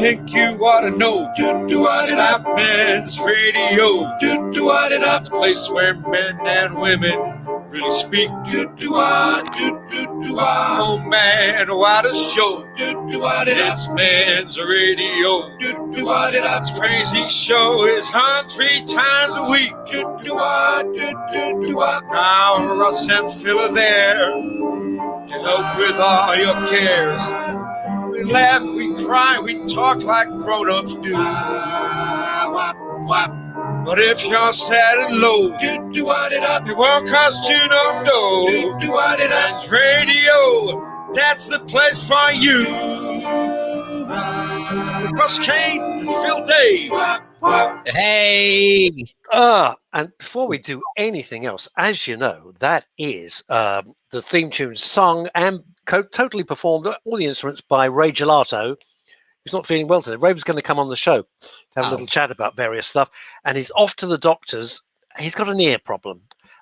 think you ought to know. Do-do-what-it-up, Men's Radio. Do-do-what-it-up, the place where men and women really speak. Do-do-what, do-do-do-what. Oh man, what a show. Do-do-what-it-up. It's Men's Radio. Do-do-what-it-up. This crazy show is on 3 times a week. Do-do-what, do-do-do-what. Now Russ and Phil are there to help with all your cares. We laugh, we cry, we talk like grown-ups do. But if you're sad and low, do-do-what-it-up. It won't cost you no dough. Do-do-what-it-up. Men's Radio, that's the place for you. With Russ Kane and Phil Dave. Hey! And before we do anything else, as you know, that is the theme tune sung and totally performed, all the instruments, by Ray Gelato. He's not feeling well today. Ray was going to come on the show to have a little chat about various stuff, and he's off to the doctors. He's got an ear problem.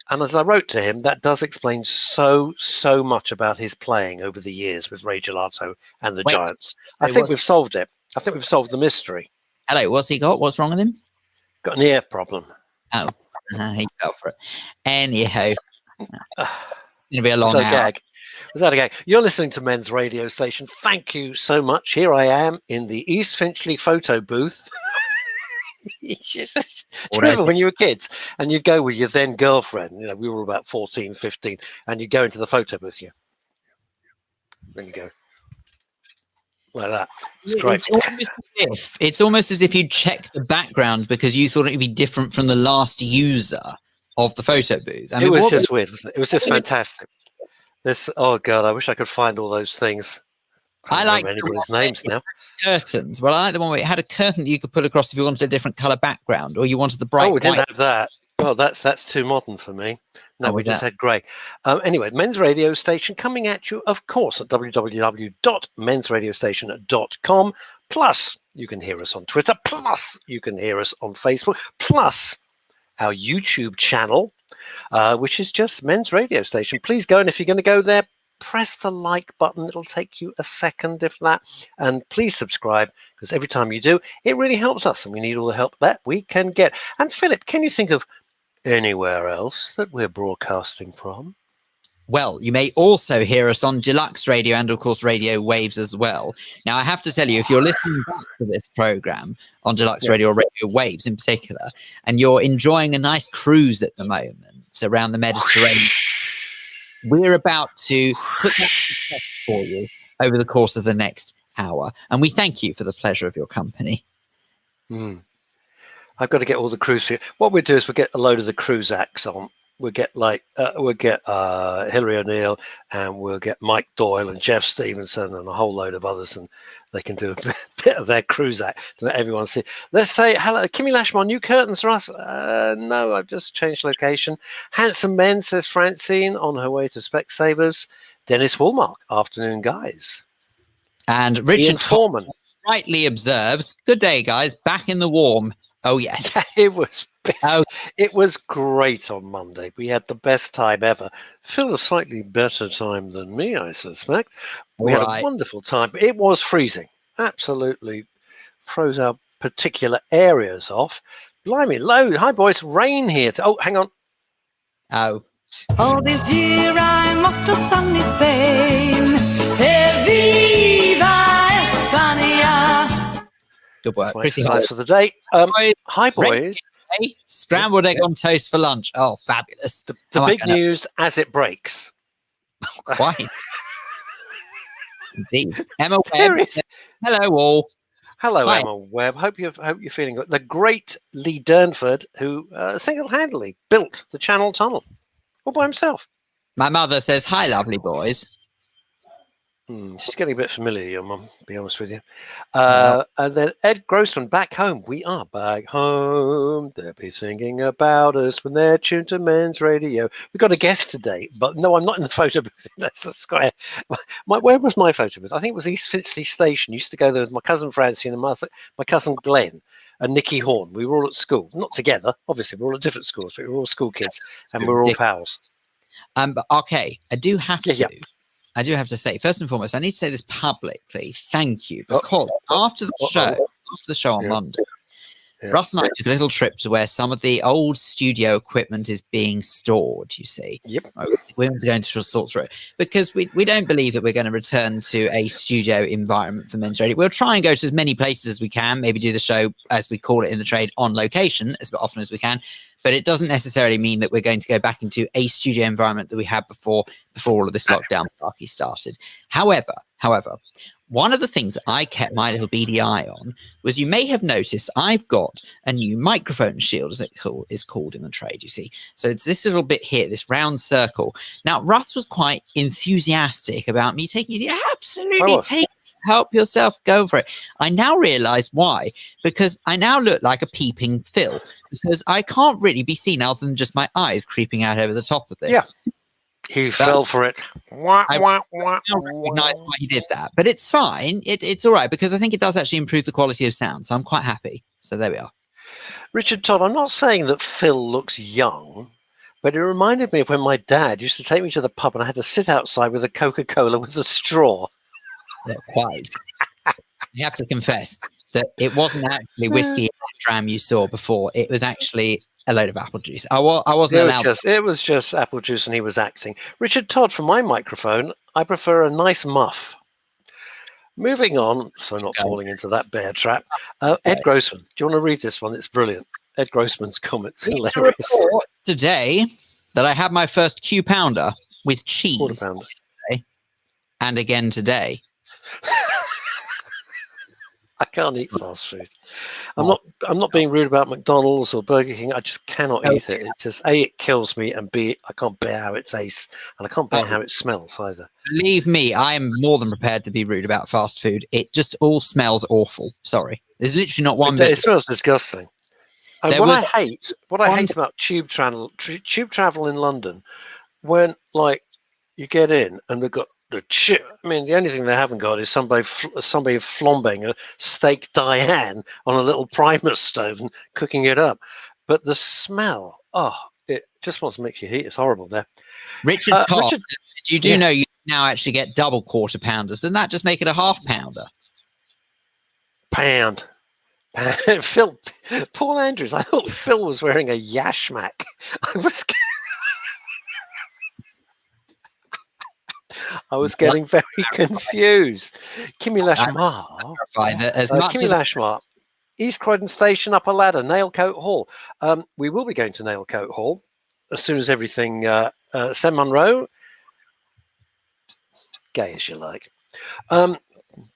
And as I wrote to him, that does explain so much about his playing over the years with Ray Gelato and the Giants. I think we've solved it. I think we've solved the mystery. Hello, what's he got? What's wrong with him? Got an ear problem. Oh, he fell for it. Anyhow, it's going to be a long hour. Was that a gag? You're listening to Men's Radio Station. Thank you so much. Here I am in the East Finchley photo booth. Remember when you were kids and you'd go with your then girlfriend, we were about 14, 15, and you'd go into the photo booth, then you go like that. It's great. It's almost as if you checked the background because you thought it would be different from the last user of the photo booth. It was just weird, wasn't it? It was just fantastic. Oh God, I wish I could find all those things. I like anybody's names now. Curtains. Well, I like the one where it had a curtain that you could put across if you wanted a different color background, or you wanted the bright. Oh, we didn't have that. Oh, that's too modern for me. No, we just had grey. Anyway, Men's Radio Station coming at you, of course, at www.mensradiostation.com. Plus, you can hear us on Twitter. Plus, you can hear us on Facebook. Plus, our YouTube channel, which is just Men's Radio Station. Please go, and if you're going to go there, press the like button. It'll take you a second, if that. And please subscribe, because every time you do, it really helps us, and we need all the help that we can get. And Philip, can you think of anywhere else that we're broadcasting from? Well, you may also hear us on Deluxe Radio and, of course, Radio Waves as well. Now, I have to tell you, if you're listening back to this program on Deluxe Radio or Radio Waves in particular, and you're enjoying a nice cruise at the moment around the Mediterranean, we're about to put that to test for you over the course of the next hour. And we thank you for the pleasure of your company. I've got to get all the cruise. What we'll do is we'll get a load of the cruise acts on. We'll get Hillary O'Neill, and we'll get Mike Doyle and Jeff Stevenson and a whole load of others, and they can do a bit of their cruise act to let everyone see. Let's say hello, Kimmy Lashmore, new curtains, Russ. No, I've just changed location. Handsome Men, says Francine, on her way to Specsavers. Dennis Woolmark, afternoon, guys. And Richard Foreman rightly observes, good day, guys, back in the warm. Oh, yes. It was It was great on Monday. We had the best time ever. Phil, a slightly better time than me, I suspect. We had a wonderful time. It was freezing. Absolutely froze our particular areas off. Blimey, low. Hi, boys. Rain here. Oh, hang on. Oh. All this year I'm off to sunny Spain. Hey, viva España. Good work. Pretty nice for the day. Hi, boys. Hey, scrambled egg on toast for lunch. Oh, fabulous. The big news as it breaks. Quite. Indeed. Emma Webb. Hello, all. Hello, hi. Emma Webb. Hope you're feeling good. The great Lee Durnford, who single-handedly built the Channel Tunnel all by himself. My mother says, hi, lovely boys. She's getting a bit familiar, your mum, to be honest with you. And then Ed Grossman, back home. We are back home. They'll be singing about us when they're tuned to Men's Radio. We've got a guest today, but no, I'm not in the photo booth. That's the square. Where was my photo booth? I think it was East Finchley Station. Used to go there with my cousin Francine and my cousin Glenn and Nicky Horn. We were all at school, not together. Obviously, we were all at different schools, but we were all school kids, and we were all pals. But okay, I do have to. I do have to say, first and foremost, I need to say this publicly. Thank you, because after the show on Monday, Russ and I took a little trip to where some of the old studio equipment is being stored, you see. Yep. We're going to sort through it because we don't believe that we're going to return to a studio environment for men's radio. We'll try and go to as many places as we can, maybe do the show, as we call it in the trade, on location as often as we can. But it doesn't necessarily mean that we're going to go back into a studio environment that we had before all of this lockdown malarkey started. However, one of the things I kept my little beady eye on was, you may have noticed, I've got a new microphone shield, as it is called in the trade, you see. So it's this little bit here, this round circle. Now, Russ was quite enthusiastic about me taking it. Absolutely, take it. Help yourself, go for it. I now realize why, because I now look like a peeping Phil, because I can't really be seen other than just my eyes creeping out over the top of this. Yeah. He fell for it. I don't recognize why he did that, but it's fine. It's all right, because I think it does actually improve the quality of sound. So I'm quite happy. So there we are. Richard Todd, I'm not saying that Phil looks young, but it reminded me of when my dad used to take me to the pub and I had to sit outside with a Coca-Cola with a straw. Not quite. You have to confess that it wasn't actually whiskey and dram you saw before. It was actually a load of apple juice. I wasn't allowed. It was just apple juice, and he was acting. Richard Todd, for my microphone, I prefer a nice muff. Moving on, so not falling into that bear trap. Ed Grossman, do you want to read this one? It's brilliant. Ed Grossman's comments hilarious. Today that I had my first Q pounder with cheese. Quarter pounder. Today, and again today. I can't eat fast food. I'm not being rude about McDonald's or Burger King. I just cannot eat it. It just, A, it kills me, and B, I can't bear how it tastes, and I can't bear how it smells either. Believe me, I am more than prepared to be rude about fast food. It just all smells awful. Sorry. There's literally not one bit. It smells disgusting. And what I hate about tube travel in London, when like you get in and they've got the only thing they haven't got is somebody flambing a steak Diane on a little primer stove and cooking it up. But the smell, it just wants to make you heat. It's horrible there. Richard Todd, you know you now actually get double quarter pounders. Doesn't that just make it a half pounder? Pound. Phil, Paul Andrews, I thought Phil was wearing a yashmak. I was getting very confused. Kimi Lashmar. Kimi Lashmar. East Croydon Station, Upper Ladder, Nailcoat Hall. We will be going to Nailcoat Hall as soon as everything. Sam Munro, gay as you like.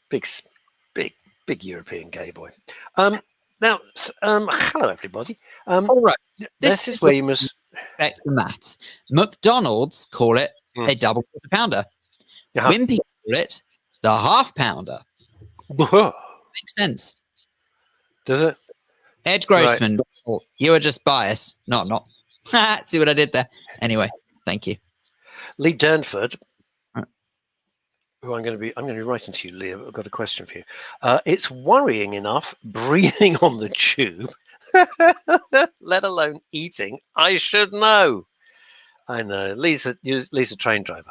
Big European gay boy. Now, hello everybody. All right. This is where you must respect the maths. McDonald's call it a double quarter pounder. Wimpy call it the half pounder. Makes sense. Does it? Ed Grossman, you are just biased. Not. See what I did there? Anyway, thank you. Lee Durnford, who I'm going to be writing to you, Lee. I've got a question for you. It's worrying enough breathing on the tube, let alone eating. I should know. I know. Lee's a train driver.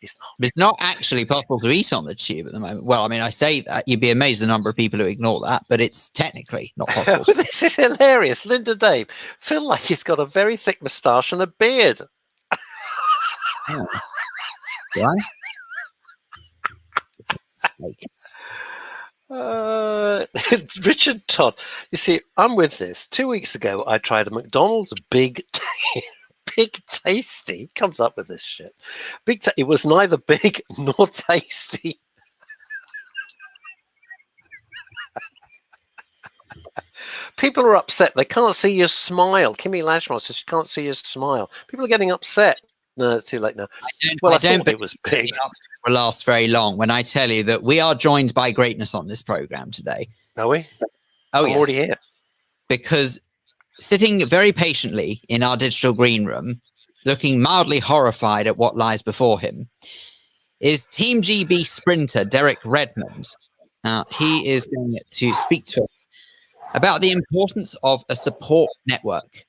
He's not. It's not actually possible to eat on the tube at the moment. Well, I mean, I say that. You'd be amazed the number of people who ignore that, but it's technically not possible. This is hilarious. Linda Dave, Phil like he's got a very thick moustache and a beard. Oh. Why? Richard Todd, you see, I'm with this. 2 weeks ago, I tried a McDonald's Big Tasty. Comes up with this shit. It was neither big nor tasty. People are upset. They can't see your smile. Kimmy Lashmar says she can't see your smile. People are getting upset. No, it's too late now. I thought it was big. Will last very long when I tell you that we are joined by greatness on this program today. Are we? Oh, I'm already here. Because sitting very patiently in our digital green room, looking mildly horrified at what lies before him, is Team GB sprinter Derek Redmond. He is going to speak to us about the importance of a support network.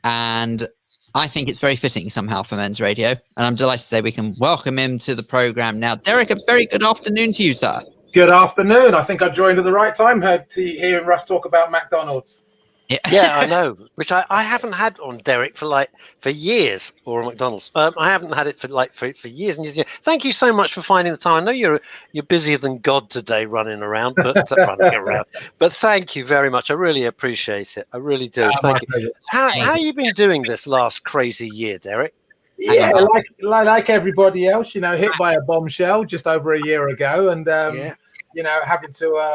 And I think it's very fitting somehow for men's radio, and I'm delighted to say we can welcome him to the programme now. Derek, a very good afternoon to you, sir. Good afternoon. I think I joined at the right time, hearing Russ talk about McDonald's. Yeah, I know. Which I haven't had on Derek for years, or McDonald's. I haven't had it for years and years. Thank you so much for finding the time. I know you're busier than God today, running around, but But thank you very much. I really appreciate it. I really do. Thank you. How you been doing this last crazy year, Derek? Yeah, like everybody else, hit by a bombshell just over a year ago, and having to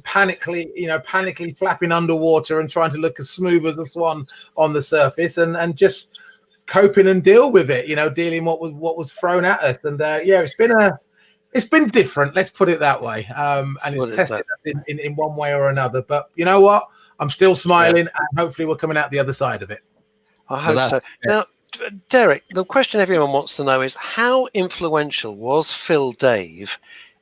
panically flapping underwater and trying to look as smooth as a swan on the surface, and just coping and deal with it, dealing what was thrown at us. And it's been different, let's put it that way. And it's tested us in one way or another. But you know what? I'm still smiling, and hopefully we're coming out the other side of it. I hope so. Now, Derek, the question everyone wants to know is, how influential was Phil Dave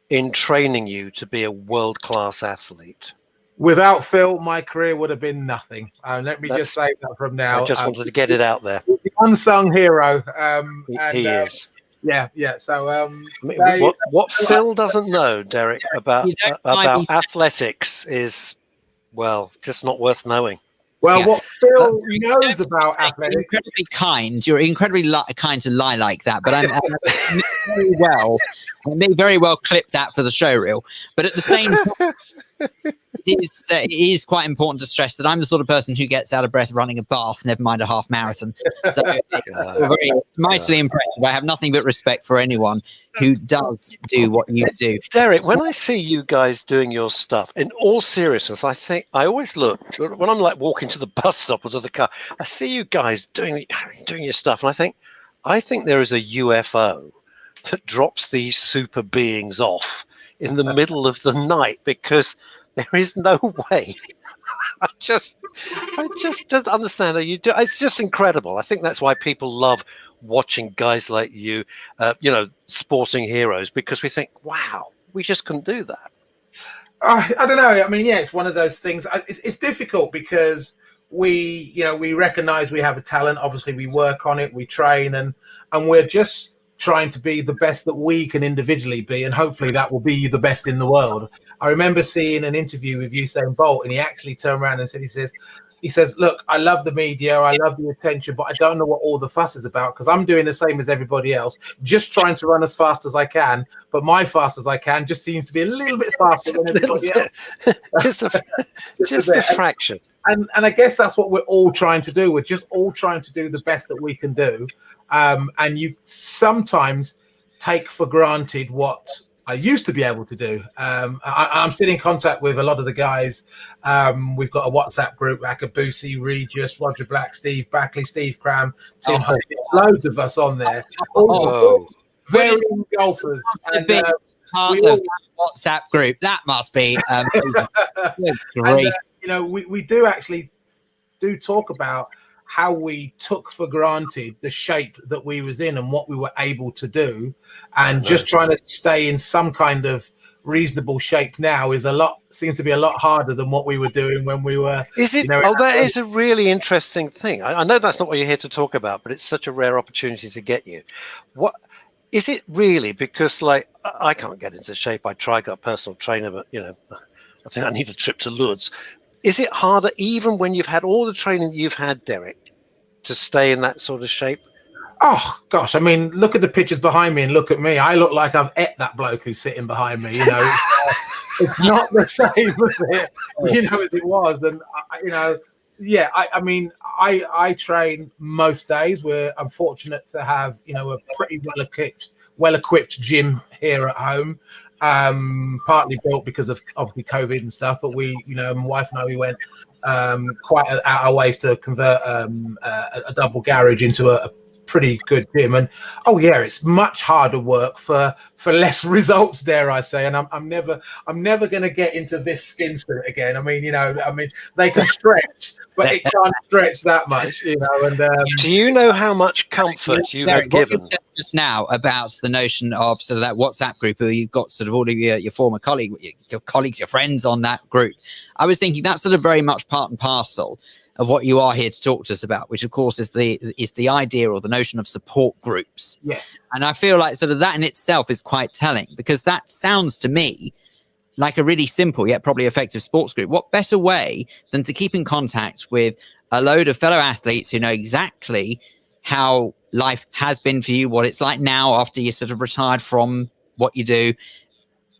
in training you to be a world-class athlete? Without Phil, my career would have been nothing. Let me just say that from now. I just wanted to get it out there. The unsung hero. He is. Yeah. So what Phil doesn't know, Derek, about athletics is, well, just not worth knowing. Well, what Phil knows about athletics. Incredibly kind. You're incredibly kind to lie like that, but I may very well clip that for the show reel. But at the same time, it is quite important to stress that I'm the sort of person who gets out of breath running a bath, never mind a half marathon. So it's mightily impressive. I have nothing but respect for anyone who does do what you do. Derek, when I see you guys doing your stuff, in all seriousness, I always look, when I'm like walking to the bus stop or to the car, I see you guys doing your stuff, and I think there is a UFO that drops these super beings off in the middle of the night, because there is no way. I just don't understand how you do. It's just incredible. I think that's why people love watching guys like you, sporting heroes, because we think, wow, we just couldn't do that. I don't know. I mean, it's one of those things. It's difficult because we recognize we have a talent. Obviously, we work on it, we train, and we're just trying to be the best that we can individually be, and hopefully that will be the best in the world. I remember seeing an interview with Usain Bolt, and he actually turned around and said, he says, look, I love the media, I love the attention, but I don't know what all the fuss is about, because I'm doing the same as everybody else, just trying to run as fast as I can, but my fast as I can just seems to be a little bit faster than everybody else. just a fraction. And I guess that's what we're all trying to do. We're just all trying to do the best that we can do. And you sometimes take for granted what I used to be able to do. I'm still in contact with a lot of the guys. We've got a WhatsApp group, Akabusi, Regis, Roger Black, Steve Backley, Steve Cram, Tim Hope, loads of us on there. All very golfers. And, part of WhatsApp group. That must be great. And, we do actually talk about how we took for granted the shape that we was in and what we were able to do, and just trying to stay in some kind of reasonable shape now seems to be a lot harder than what we were doing when we were. Is it? That is a really interesting thing. I know that's not what you're here to talk about, but it's such a rare opportunity to get you. What is it really? Because I can't get into shape. I got a personal trainer, but I think I need a trip to Lourdes. Is it harder, even when you've had all the training you've had, Derek, to stay in that sort of shape? Oh, gosh. I mean, look at the pictures behind me and look at me. I look like I've ate that bloke who's sitting behind me. It's not the same as it was. And, I train most days. I'm fortunate to have, a pretty well-equipped gym here at home. Partly built because of obviously COVID and stuff, but my wife and I, we went quite out our ways to convert a double garage into a pretty good gym. And it's much harder work for less results, dare I say. And I'm never going to get into this skin suit again. I mean, they can stretch, but it can't stretch that much, And do you know how much comfort you have given? What you said just now about the notion of sort of that WhatsApp group, where you've got sort of all of your former colleagues, your friends on that group. I was thinking that's sort of very much part and parcel of what you are here to talk to us about, which of course is the idea or the notion of support groups. Yes. And I feel like sort of that in itself is quite telling, because that sounds to me like a really simple yet probably effective sports group. What better way than to keep in contact with a load of fellow athletes who know exactly how life has been for you, what it's like now after you sort of retired from what you do.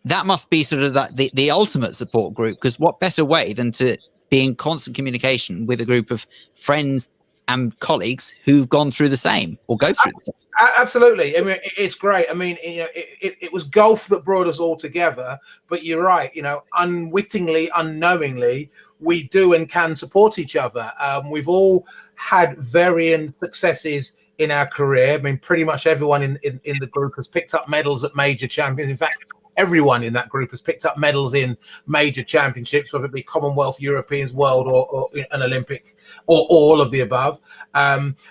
That must be sort of the ultimate support group, because what better way than to be in constant communication with a group of friends and colleagues who've gone through the same or go through the same. Absolutely. I mean, it's great. I mean, it was golf that brought us all together, but you're right. Unwittingly, unknowingly, we do and can support each other. We've all had varying successes in our career. I mean, pretty much everyone in the group has picked up medals at major champions. In fact, everyone in that group has picked up medals in major championships, whether it be Commonwealth, Europeans, World, or an Olympic, or all of the above.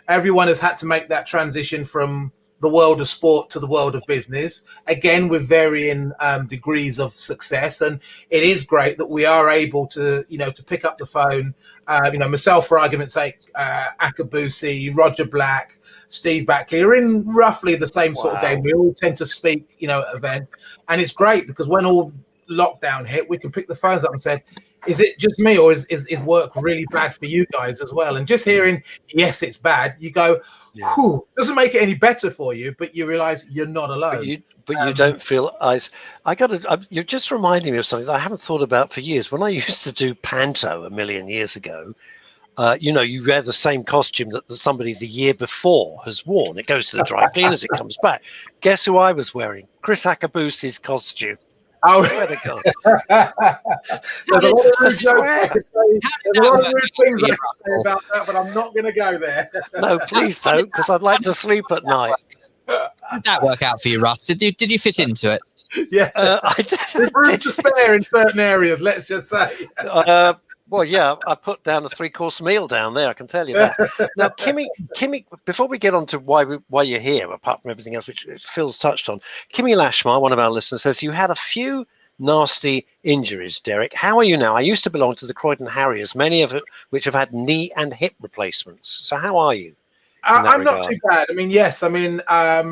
Everyone has had to make that transition from the world of sport to the world of business, again with varying degrees of success. And it is great that we are able to, to pick up the phone. Myself, for argument's sake, Akabusi, Roger Black, Steve Backley are in roughly the same sort of game. We all tend to speak, at events, and it's great because when all lockdown hit, we can pick the phones up and say, is it just me, or is work really bad for you guys as well? And just hearing, yes, it's bad, you go, whew, doesn't make it any better for you, but you realize you're not alone. But you don't feel you're just reminding me of something that I haven't thought about for years. When I used to do panto a million years ago, you wear the same costume that somebody the year before has worn. It goes to the dry cleaners, it comes back. Guess who I was wearing? Chris Akabusi's costume. Oh, I swear to God. There's a lot of rude things I can say about that, but I'm not going to go there. No, please don't, because I'd like to sleep at night. Did that work out for you, Russ? Did you fit into it? Yeah, there's room to spare in certain areas. Let's just say. Well, yeah, I put down a 3-course meal down there. I can tell you that. Now, Kimmy, before we get on to why you're here, apart from everything else which Phil's touched on, Kimmy Lashmar, one of our listeners, says you had a few nasty injuries, Derek. How are you now? I used to belong to the Croydon Harriers, many of it which have had knee and hip replacements. So how are you? I'm not too bad. I mean, yes. I mean, I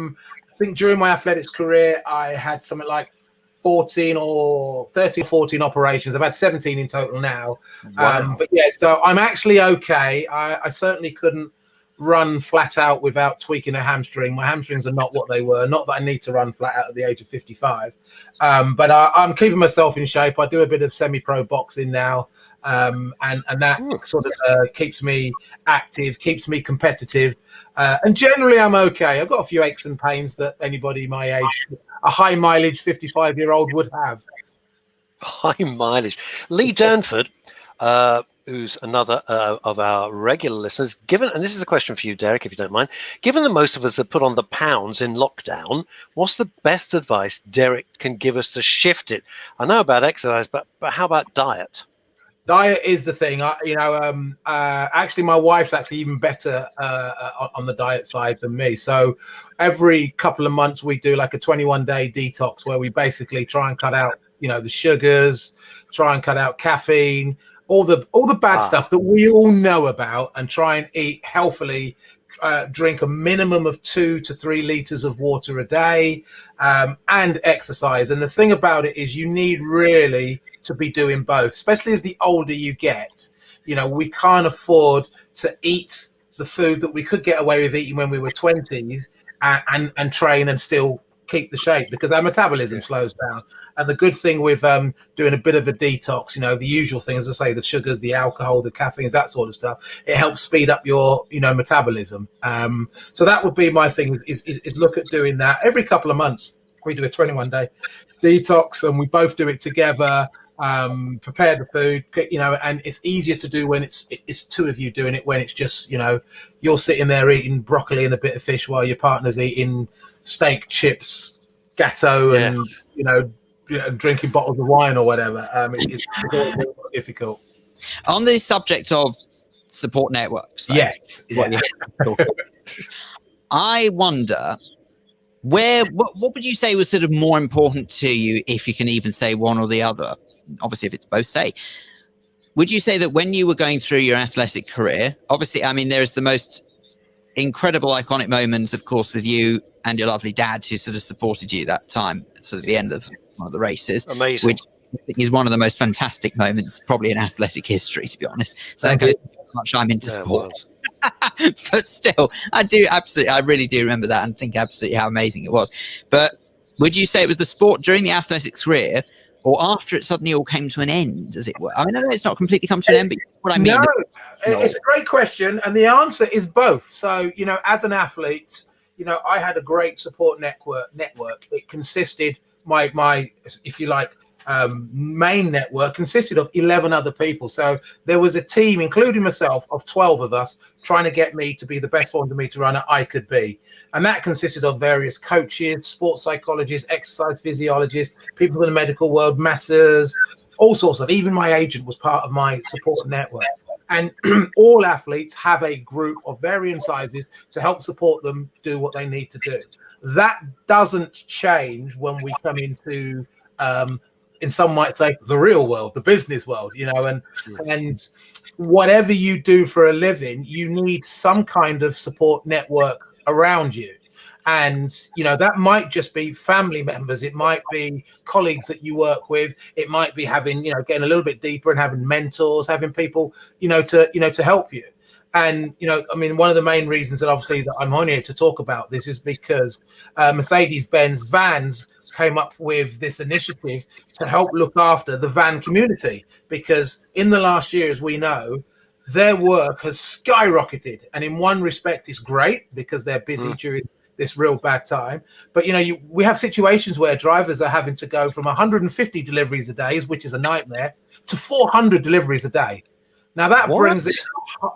think during my athletics career, I had something like 13 or 14 operations. I've had 17 in total now. Wow. But yeah, so I'm actually okay. I certainly couldn't run flat out without tweaking a hamstring. My hamstrings are not what they were. Not that I need to run flat out at the age of 55. But I'm keeping myself in shape. I do a bit of semi-pro boxing now. And that sort of keeps me active, keeps me competitive. And generally I'm okay. I've got a few aches and pains that anybody my age, a high mileage 55-year-old would have. High mileage. Lee Durnford, who's another of our regular listeners, and this is a question for you, Derek, if you don't mind, given that most of us have put on the pounds in lockdown, what's the best advice Derek can give us to shift it? I know about exercise, but how about diet? Diet is the thing. Actually, my wife's actually even better on the diet side than me. So every couple of months, we do like a 21-day detox where we basically try and cut out, the sugars, try and cut out caffeine, all the bad stuff that we all know about, and try and eat healthily. Drink a minimum of 2 to 3 liters of water a day, and exercise. And the thing about it is you need really to be doing both, especially as the older you get. We can't afford to eat the food that we could get away with eating when we were 20s and train and still keep the shape, because our metabolism slows down. And the good thing with doing a bit of a detox, the usual thing, as I say, the sugars, the alcohol, the caffeines, that sort of stuff, it helps speed up your, metabolism. So that would be my thing, is look at doing that. Every couple of months, we do a 21-day detox, and we both do it together. Prepare the food, and it's easier to do when it's two of you doing it. When it's just, you're sitting there eating broccoli and a bit of fish while your partner's eating steak, chips, gatto, and drinking bottles of wine or whatever. It's very difficult. On the subject of support networks, yes, I wonder, what would you say was sort of more important to you, if you can even say one or the other? Obviously, if it's both, say would you say that when you were going through your athletic career, obviously, I mean, there's the most incredible iconic moments, of course, with you and your lovely dad who sort of supported you that time, sort of the end of one of the races. Amazing. Which I think is one of the most fantastic moments probably in athletic history, to be honest. So that goes how much I'm into sport. But still, I really do remember that and think absolutely how amazing it was. But would you say it was the sport during the athletics career or after it suddenly all came to an end, as it were? I mean, I know it's not completely come to an end, but what I mean. No, it's a great question. And the answer is both. So, you know, as an athlete, you know, I had a great support network. It consisted, my if you like, main network consisted of 11 other people. So there was a team, including myself, of 12 of us trying to get me to be the best 400-meter runner I could be. And that consisted of various coaches, sports psychologists, exercise physiologists, people in the medical world, masseurs, all sorts of, even my agent was part of my support network. And all athletes have a group of varying sizes to help support them do what they need to do. That doesn't change when we come into in some might say the real world, the business world, you know, and whatever you do for a living, you need some kind of support network around you. And, you know, that might just be family members. It might be colleagues that you work with. It might be having, you know, getting a little bit deeper and having mentors, having people, to help you. And, you know, I mean, one of the main reasons that obviously that I'm on here to talk about this is because Mercedes-Benz Vans came up with this initiative to help look after the van community, because in the last year, as we know, their work has skyrocketed. And in one respect, it's great because they're busy during this real bad time. But, you know, we have situations where drivers are having to go from 150 deliveries a day, which is a nightmare, to 400 deliveries a day. Now that brings in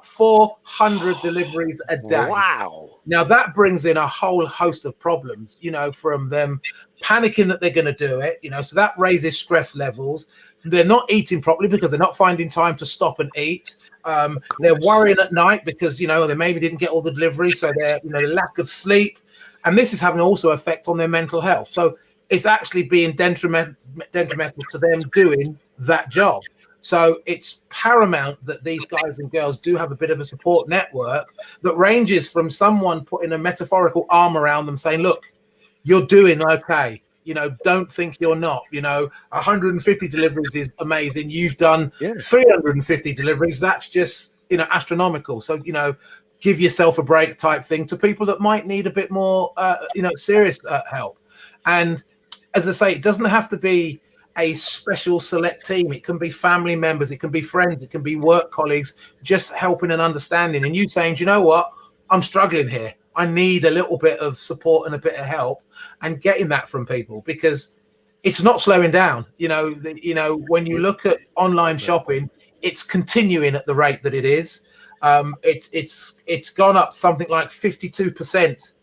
400 deliveries a day. Wow. Now that brings in a whole host of problems, you know, from them panicking that they're going to do it, you know, so that raises stress levels. They're not eating properly because they're not finding time to stop and eat. They're worrying at night because, you know, they maybe didn't get all the deliveries. So they're, you know, the lack of sleep. And this is having also effect on their mental health. So it's actually being detrimental to them doing that job. So it's paramount that these guys and girls do have a bit of a support network that ranges from someone putting a metaphorical arm around them saying, look, you're doing okay. You know, don't think you're not. You know, 150 deliveries is amazing. You've done 350 deliveries. That's just, you know, astronomical. So, you know, give yourself a break type thing to people that might need a bit more, serious help. And as I say, it doesn't have to be a special select team. It can be family members, it can be friends, it can be work colleagues, just helping and understanding. And you saying, you know what, I'm struggling here. I need a little bit of support and a bit of help, and getting that from people, because it's not slowing down. You know, when you look at online shopping, it's continuing at the rate that it is. It's gone up something like 52%,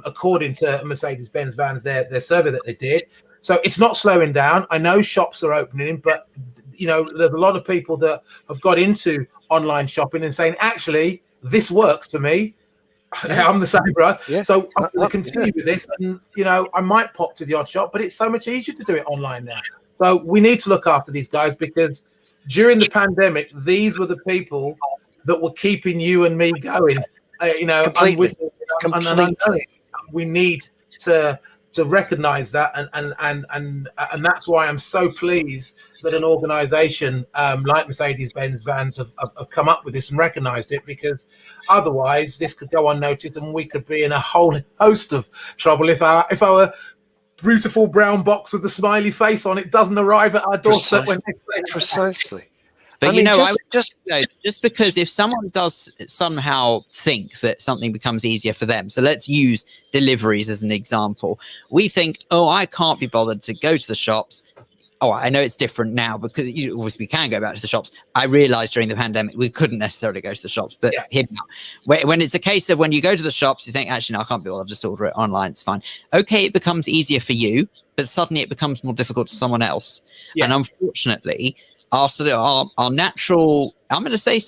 according to Mercedes-Benz Vans, their survey that they did. So it's not slowing down. I know shops are opening, but, you know, there's a lot of people that have got into online shopping and saying, actually, this works for me. I'm the same, Russ. Yeah. So I'm going to continue with this. And, you know, I might pop to the odd shop, but it's so much easier to do it online now. So we need to look after these guys, because during the pandemic, these were the people that were keeping you and me going. You know, completely. And we need to recognize that, and that's why I'm so pleased that an organization like Mercedes-Benz Vans have come up with this and recognized it, because otherwise this could go unnoticed and we could be in a whole host of trouble if our beautiful brown box with the smiley face on it doesn't arrive at our doorstep when they play. Precisely. But just because if someone does somehow think that something becomes easier for them, so let's use deliveries as an example. We think, oh, I can't be bothered to go to the shops. Oh, I know it's different now because obviously we can go back to the shops. I realized during the pandemic we couldn't necessarily go to the shops, but here now, when it's a case of when you go to the shops, you think, actually, no, I can't be bothered, I'll just order it online. It's fine. Okay, it becomes easier for you, but suddenly it becomes more difficult to someone else. Yeah. And unfortunately, our natural, I'm going to say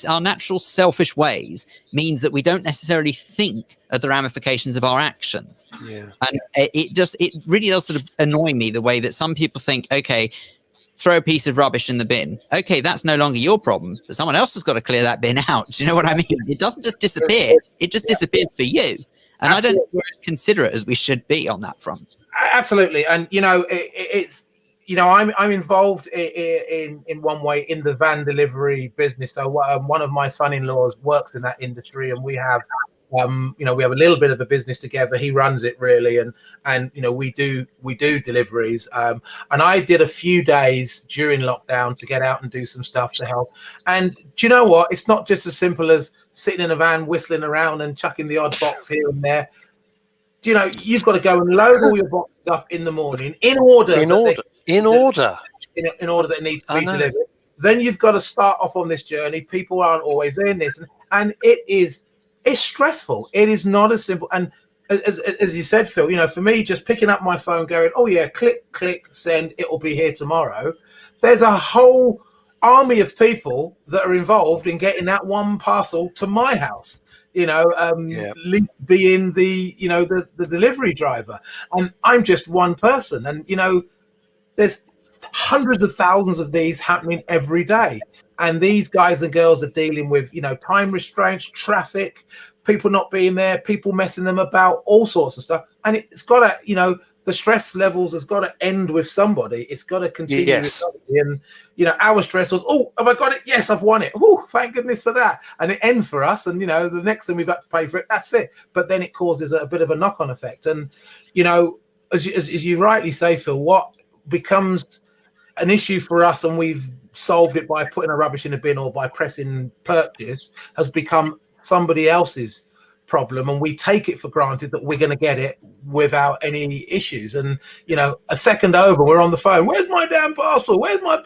our natural selfish ways means that we don't necessarily think of the ramifications of our actions. Yeah. And it really does sort of annoy me the way that some people think, okay, throw a piece of rubbish in the bin. Okay, that's no longer your problem, but someone else has got to clear that bin out. Do you know what I mean? It doesn't just disappear. It just disappears for you. And I don't think we're as considerate as we should be on that front. Absolutely. And, it's, I'm involved in one way in the van delivery business. So one of my son-in-laws works in that industry, and we have, we have a little bit of a business together. He runs it really, and we do deliveries. And I did a few days during lockdown to get out and do some stuff to help. And do you know what? It's not just as simple as sitting in a van whistling around and chucking the odd box here and there. You've got to go and load all your boxes up in the morning in order that it needs to be delivered. Then you've got to start off on this journey. People aren't always in this, and it's stressful. It is not as simple. And as you said, Phil, for me, just picking up my phone, going, oh yeah, click, send, it will be here tomorrow. There's a whole army of people that are involved in getting that one parcel to my house. Being the delivery driver, and I'm just one person, and there's hundreds of thousands of these happening every day, and these guys and girls are dealing with time restraints, traffic, people not being there, people messing them about, all sorts of stuff, and it's got to the stress levels has got to end with somebody. It's got to continue with somebody. And, our stress was, oh, have I got it? Yes, I've won it. Oh, thank goodness for that. And it ends for us. And, the next thing we've got to pay for it, that's it. But then it causes a bit of a knock-on effect. And, as you rightly say, Phil, what becomes an issue for us, and we've solved it by putting a rubbish in a bin or by pressing purchase, has become somebody else's problem, and we take it for granted that we're going to get it without any issues. And a second over, we're on the phone, where's my damn parcel, where's my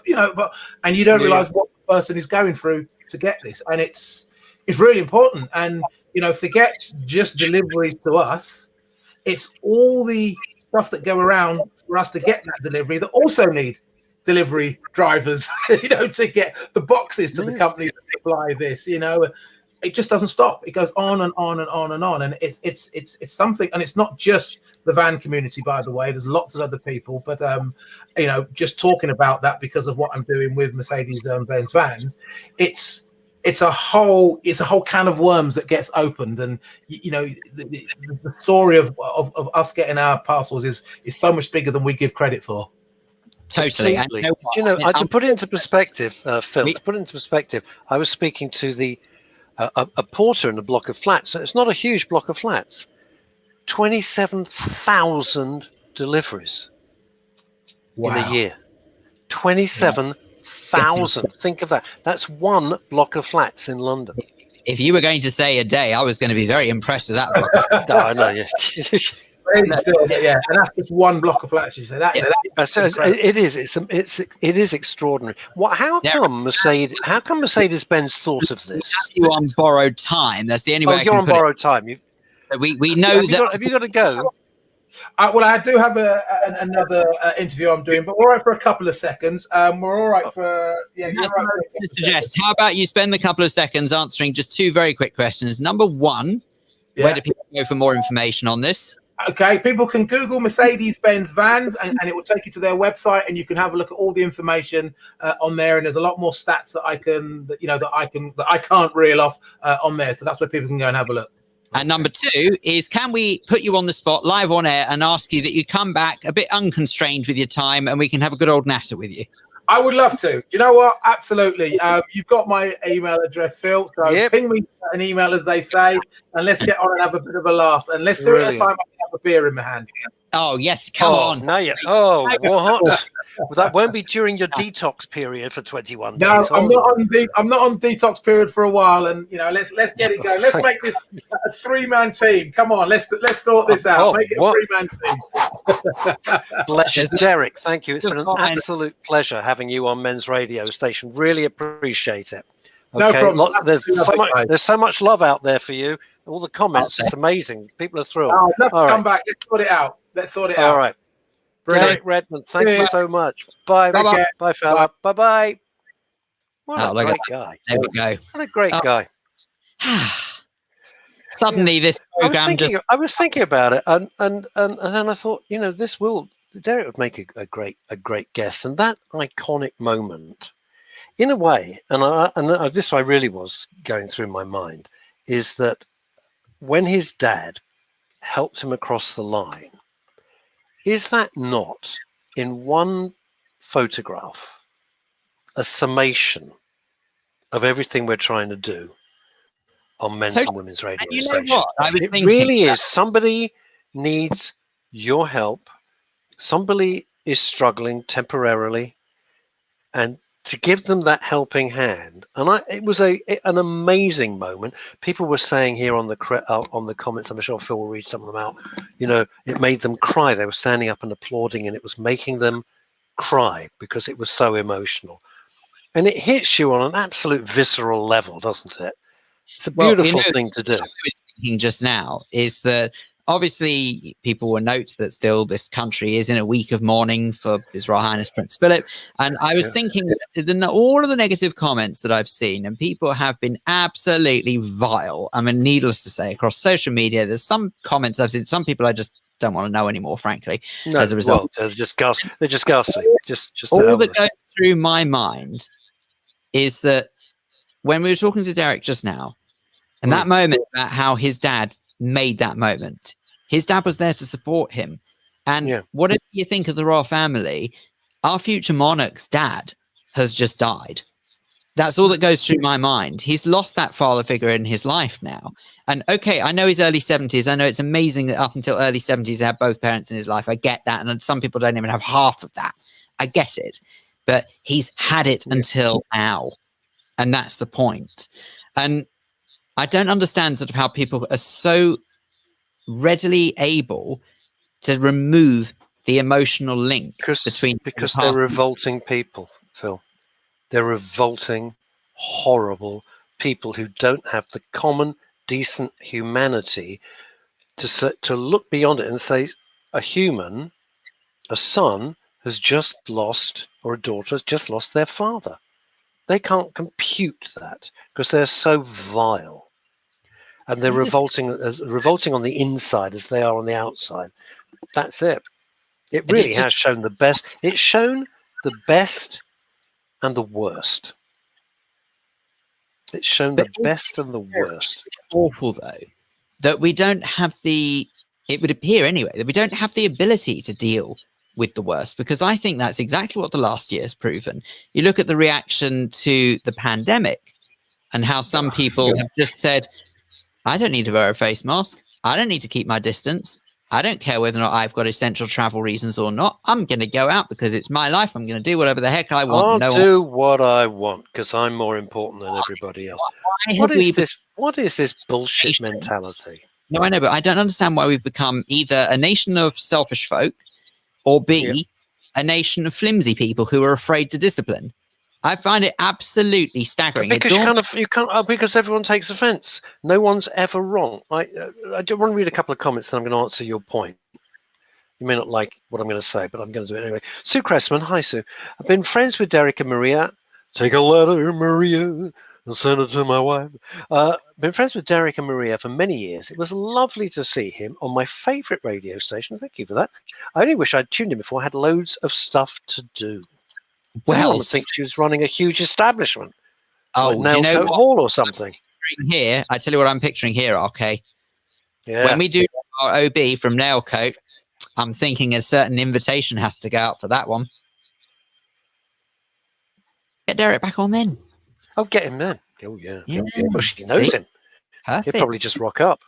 and you don't realize what the person is going through to get this. And it's really important. And forget just deliveries to us, it's all the stuff that go around for us to get that delivery that also need delivery drivers to get the boxes to the companies that supply this. It just doesn't stop. It goes on and on and on and on. And it's something, and it's not just the van community, by the way. There's lots of other people, but just talking about that because of what I'm doing with Mercedes-Benz vans, it's a whole can of worms that gets opened. And the story of us getting our parcels is so much bigger than we give credit for. Totally. And to put it into perspective, Phil, I was speaking to a porter in a block of flats. So it's not a huge block of flats. 27,000 deliveries in a year. 27,000. Think of that. That's one block of flats in London. If you were going to say a day, I was going to be very impressed with that block. No, I know. Yeah. Still, yeah, and that's just one block of flats. You say that. It is extraordinary. How come Mercedes-Benz thought of this? You on borrowed time. That's the only way. You're on borrowed time. We know that. Have you got to go? Well, I do have another interview I'm doing, but we're all right for a couple of seconds. We're all right for suggest. How about you spend a couple of seconds answering just two very quick questions? Number one, where do people go for more information on this? Okay, people can Google Mercedes-Benz vans, and it will take you to their website, and you can have a look at all the information on there. And there's a lot more stats that I can't reel off on there. So that's where people can go and have a look. And number two is, can we put you on the spot live on air and ask you that you come back a bit unconstrained with your time, and we can have a good old natter with you? I would love to. You know what? Absolutely. You've got my email address, Phil. So ping me an email, as they say, and let's get on and have a bit of a laugh. And let's do it at a time I can have a beer in my hand. Oh, yes. Come on. Now what? Well, that won't be during your detox period for 21 days. No, I'm not on detox period for a while, and let's get it going. Let's make this a 3-man team. Come on, let's sort this out. Make it a 3-man team. Pleasure, Derek. Thank you. It's been an absolute pleasure having you on Men's Radio Station. Really appreciate it. Okay. No problem. There's so much love out there for you. All the comments, it's amazing. People are thrilled. I'd love to come back. Let's sort it out. All right. Derek Redmond, thank you so much. Bye. Bye, fella. Bye-bye. What a great guy. There we go. What a great guy. Suddenly this program I was thinking about it, and then I thought, this will Derek would make a great guest, and that iconic moment, in a way, and this I really was going through my mind, is that when his dad helped him across the line, is that not in one photograph a summation of everything we're trying to do on men's and women's radio And you know stations? what? I was It thinking really that- is. Somebody needs your help. Somebody is struggling temporarily, and to give them that helping hand. And it was an amazing moment. People were saying here on the comments, I'm sure Phil will read some of them out, you know, it made them cry. They were standing up and applauding, and it was making them cry because it was so emotional. And it hits you on an absolute visceral level, doesn't it? It's a beautiful thing to do. What I was thinking just now is that obviously people will note that still this country is in a week of mourning for His Royal Highness Prince Philip. And I was thinking that all of the negative comments that I've seen, and people have been absolutely vile. I mean, needless to say, across social media, there's some comments I've seen, some people I just don't want to know anymore, frankly, as a result. Well, they're just ghastly. Just all that goes through my mind is that when we were talking to Derek just now, and that moment about how his dad made that moment, his dad was there to support him. And whatever you think of the royal family, our future monarch's dad has just died. That's all that goes through my mind. He's lost that father figure in his life now. And okay, I know he's early 70s. I know it's amazing that up until early 70s, he had both parents in his life. I get that. And some people don't even have half of that. I get it. But he's had it until now. And that's the point. And I don't understand sort of how people are so readily able to remove the emotional link because they're revolting people, Phil. They're revolting, horrible people who don't have the common, decent humanity to look beyond it and say, a human, a son has just lost, or a daughter has just lost their father. They can't compute that because they're so vile, and they're revolting on the inside as they are on the outside. That's it. It really has shown the best. It's shown the best and the worst. It's shown the best and the worst. It's awful, though, that we don't have it would appear anyway, that we don't have the ability to deal with the worst, because I think that's exactly what the last year has proven. You look at the reaction to the pandemic and how some people have just said, I don't need to wear a face mask. I don't need to keep my distance. I don't care whether or not I've got essential travel reasons or not. I'm going to go out because it's my life. I'm going to do whatever the heck I want. I'll do what I want because I'm more important than everybody else. What is this bullshit mentality? No, I know, but I don't understand why we've become either a nation of selfish folk or B, a nation of flimsy people who are afraid to discipline. I find it absolutely staggering. Because you can't because everyone takes offence. No one's ever wrong. I do want to read a couple of comments and I'm going to answer your point. You may not like what I'm going to say, but I'm going to do it anyway. Sue Cressman, hi Sue. I've been friends with Derek and Maria. Take a letter, Maria, and send it to my wife. Been friends with Derek and Maria for many years. It was lovely to see him on my favourite radio station. Thank you for that. I only wish I'd tuned in before. I had loads of stuff to do. Well, I would think she was running a huge establishment. Oh, like do you know what? Hall or something. Here, I tell you what I'm picturing here, okay? Yeah. When we do our OB from Nailcoat, I'm thinking a certain invitation has to go out for that one. Get Derek back on then. Oh, get him then. Oh, yeah. Yeah. Well, she knows him. Perfect. He'll probably just rock up.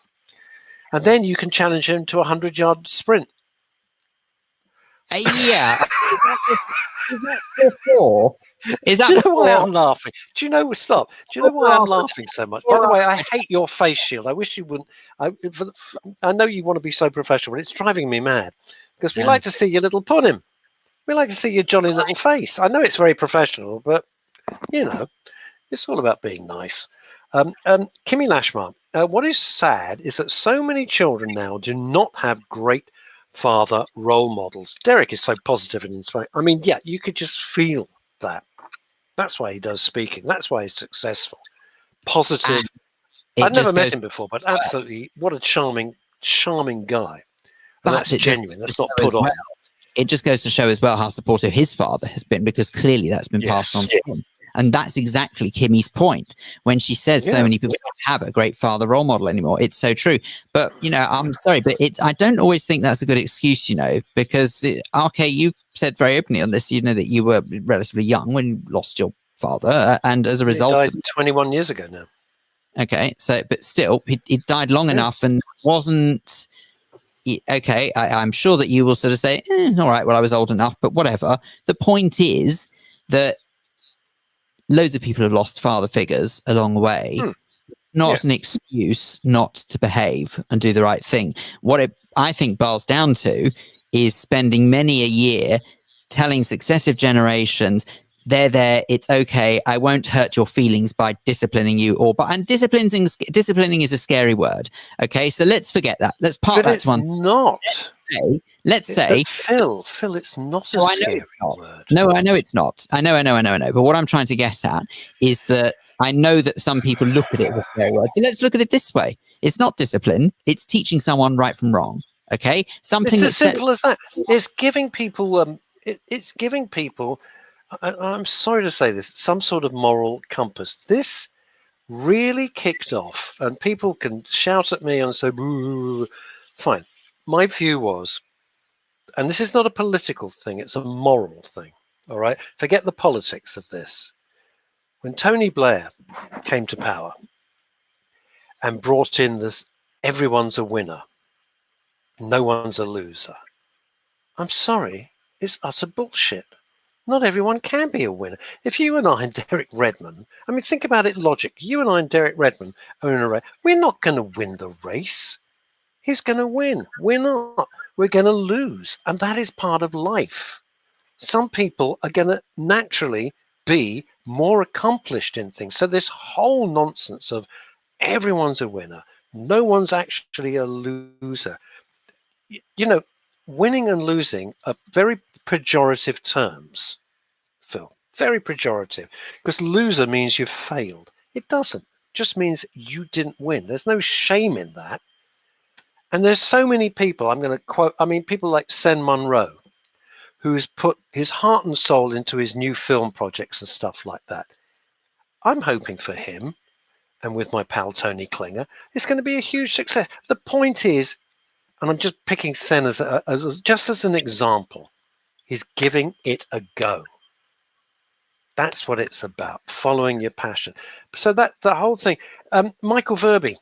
And then you can challenge him to a 100-yard sprint. Yeah. Is that Do you know why I'm laughing? Do you know? Stop. Do you know why I'm laughing so much? By the way, I hate your face shield. I wish you wouldn't. I know you want to be so professional, but it's driving me mad because we like to see your little punim. We like to see your jolly little face. I know it's very professional, but you know, it's all about being nice. Kimmy Lashmar, what is sad is that so many children now do not have great father role models. Derek is so positive and inspiring. I mean, yeah, you could just feel that. That's why he does speaking. That's why he's successful. Positive. I've never met him before, but absolutely, what a charming guy. And that's genuine. That's not put on. it just goes to show as well how supportive his father has been, because clearly that's been passed on to him. And that's exactly Kimmy's point when she says so many people don't have a great father role model anymore. It's so true. But, you know, I'm sorry, but I don't always think that's a good excuse, you know, because, okay, you said very openly on this, you know, that you were relatively young when you lost your father. And as a result, he died 21 years ago now. Okay, so, but still, he died long enough and wasn't... Okay, I'm sure that you will sort of say, all right, well, I was old enough, but whatever. The point is that loads of people have lost father figures along the way. It's not an excuse not to behave and do the right thing. What it, I think, boils down to is spending many a year telling successive generations, they're there, it's okay, I won't hurt your feelings by disciplining you, and disciplining is a scary word. Okay, so let's forget that. Let's park that to one. Not. Let's say Phil, it's not a scary word. No, I know it's not. I know. But what I'm trying to get at is that I know that some people look at it as a scary word. So let's look at it this way. It's not discipline. It's teaching someone right from wrong. Okay? Something it's as simple as that. It's giving people it's giving people, I'm sorry to say this, some sort of moral compass. This really kicked off, and people can shout at me and say, boo. Fine. My view was, and this is not a political thing, it's a moral thing, all right? Forget the politics of this. When Tony Blair came to power and brought in this, everyone's a winner, no one's a loser. I'm sorry, it's utter bullshit. Not everyone can be a winner. If you and I and Derek Redmond, I mean, think about it logic. You and I and Derek Redmond are in a race. We're not going to win the race. He's going to win. We're not. We're going to lose. And that is part of life. Some people are going to naturally be more accomplished in things. So this whole nonsense of everyone's a winner, no one's actually a loser. You know, winning and losing are very pejorative terms, Phil. Very pejorative. Because loser means you've failed. It doesn't. It just means you didn't win. There's no shame in that. And there's so many people, I'm going to quote, I mean, people like Sen Munro, who's put his heart and soul into his new film projects and stuff like that. I'm hoping for him, and with my pal Tony Klinger, it's going to be a huge success. The point is, and I'm just picking Sen just as an example, he's giving it a go. That's what it's about, following your passion. So that the whole thing, Michael Verby,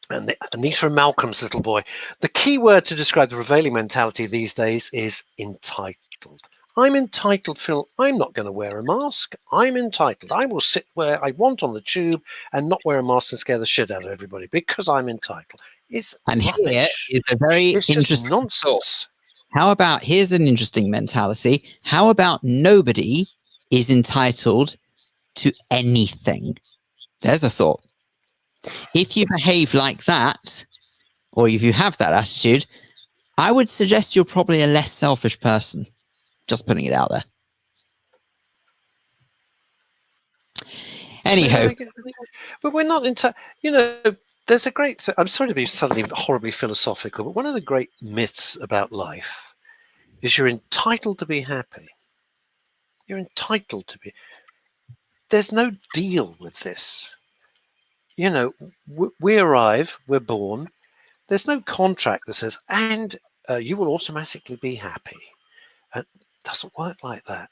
and Anita and Malcolm's little boy, the key word to describe the prevailing mentality these days is entitled. I'm entitled, Phil. I'm not going to wear a mask. I'm entitled. I will sit where I want on the tube and not wear a mask and scare the shit out of everybody because I'm entitled. It's and rubbish. here is a very interesting nonsense. How about, here's an interesting mentality. How about nobody is entitled to anything? There's a thought. If you behave like that, or if you have that attitude, I would suggest you're probably a less selfish person. Just putting it out there. Anyhow. But we're not you know, there's a great I'm sorry to be suddenly horribly philosophical, but one of the great myths about life is you're entitled to be happy. You're entitled to be. There's no deal with this. You know, we arrive, we're born. There's no contract that says, and you will automatically be happy. It doesn't work like that.